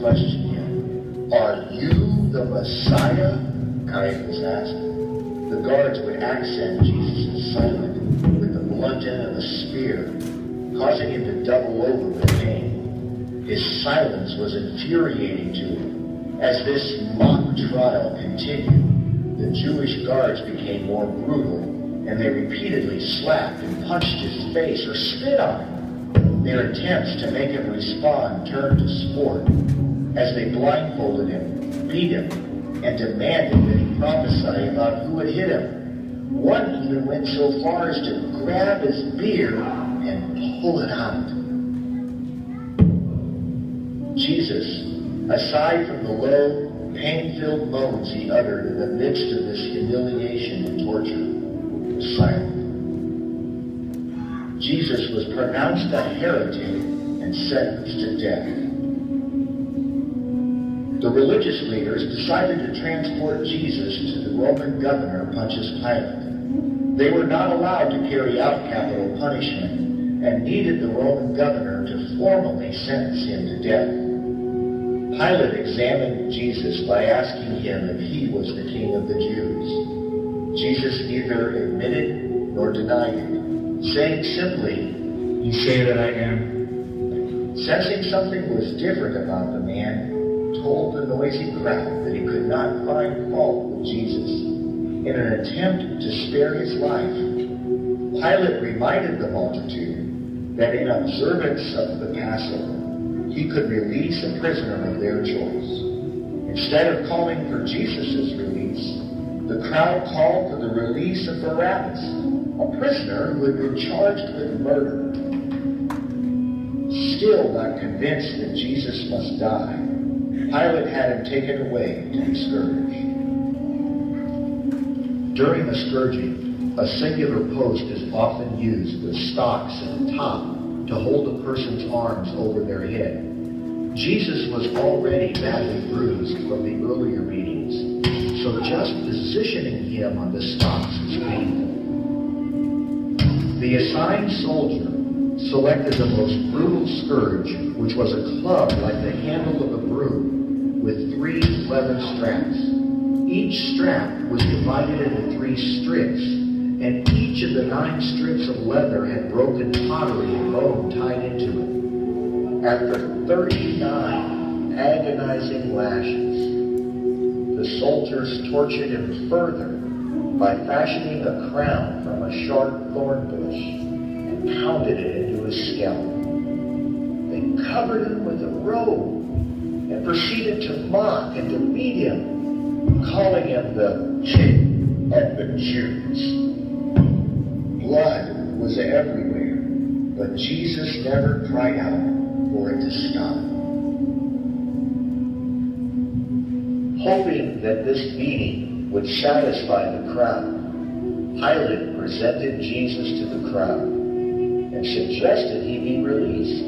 questioned him. "Are you the Messiah?" Pilate was asked. The guards would accent Jesus' silence with the blunt end of a spear, causing him to double over with pain. His silence was infuriating to him. As this mock trial continued, the Jewish guards became more brutal, and they repeatedly slapped and punched his face or spit on him. Their attempts to make him respond turned to sport, as they blindfolded him, beat him, and demanded that he prophesy about who had hit him. One even went so far as to grab his beard and pull it out. Jesus, aside from the low, pain-filled moans he uttered in the midst of this humiliation and torture, was silent. Jesus was pronounced a heretic and sentenced to death. The religious leaders decided to transport Jesus to the Roman governor, Pontius Pilate. They were not allowed to carry out capital punishment and needed the Roman governor to formally sentence him to death. Pilate examined Jesus by asking him if he was the king of the Jews. Jesus neither admitted nor denied it, saying simply, "You say that I am." Sensing something was different about the man, told the noisy crowd that he could not find fault with Jesus. In an attempt to spare his life, Pilate reminded the multitude that in observance of the Passover, he could release a prisoner of their choice. Instead of calling for Jesus' release, the crowd called for the release of Barabbas, a prisoner who had been charged with murder. Still not convinced that Jesus must die, Pilate had him taken away to be scourged. During the scourging, a singular post is often used with stocks at the top to hold a person's arms over their head. Jesus was already badly bruised from the earlier beatings, so just positioning him on the stocks was painful. The assigned soldier selected the most brutal scourge, which was a club like the handle of a broom with 3 leather straps. Each strap was divided into 3 strips, and each of the 9 strips of leather had broken pottery and bone tied into it. After 39 agonizing lashes, the soldiers tortured him further by fashioning a crown from a sharp thorn bush and pounded it into his scalp. They covered him with a robe and proceeded to mock and to beat him, calling him the King of the Jews. Blood was everywhere, but Jesus never cried out for it to stop. Hoping that this beating would satisfy the crowd, Pilate presented Jesus to the crowd and suggested he be released.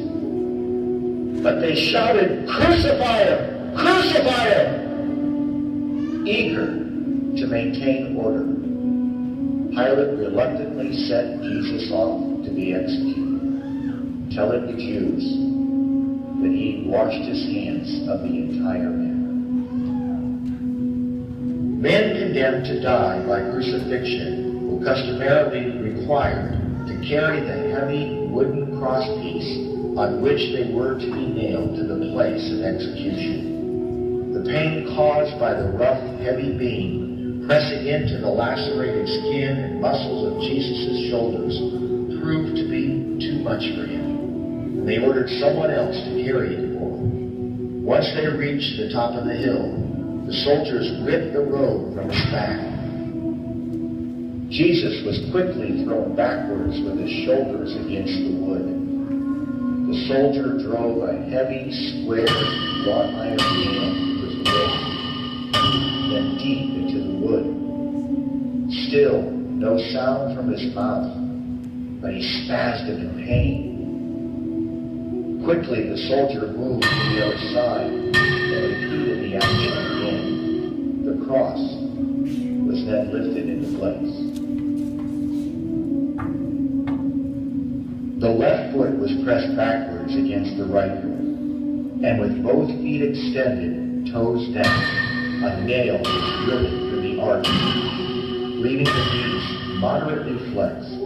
But they shouted, "Crucify him! Crucify him!" Eager to maintain order, Pilate reluctantly sent Jesus off to be executed, telling the Jews that he washed his hands of the entire matter. Men condemned to die by crucifixion were customarily required to carry the heavy wooden crosspiece on which they were to be nailed to the place of execution. The pain caused by the rough, heavy beam pressing into the lacerated skin and muscles of Jesus' shoulders proved to be too much for him, and they ordered someone else to carry it for him. Once they reached the top of the hill, the soldiers ripped the robe from his back. Jesus was quickly thrown backwards with his shoulders against the wood. The soldier drove a heavy, square, wrought iron nail through his wrist, then deep into the wood. Still, no sound from his mouth, but he spasmed in pain. Quickly, the soldier moved to the other side and repeated the action again. The cross was then lifted into place. The left foot was pressed backwards against the right foot, and with both feet extended, toes down, a nail was driven through the artery, leaving the knees moderately flexed.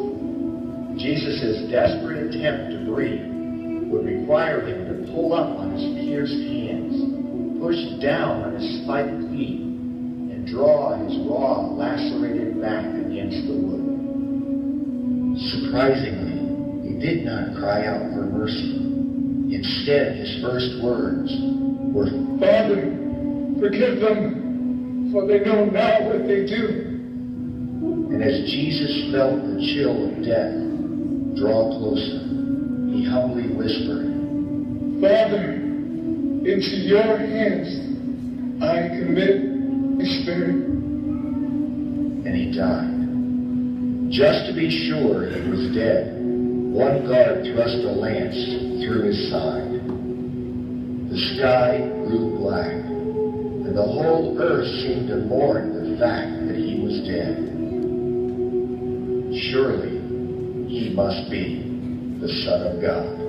Jesus' desperate attempt to breathe would require him to pull up on his pierced hands, push down on his spiked feet, and draw his raw, lacerated back against the wood. Surprisingly, he did not cry out for mercy. Instead, his first words were, Father, forgive them, for they know not what they do. And as Jesus felt the chill of death draw closer, he humbly whispered, Father, into your hands I commit my spirit. And he died. Just to be sure he was dead, one guard thrust a lance through his side. The sky grew black, and the whole earth seemed to mourn the fact that he was dead. Surely he must be the Son of God.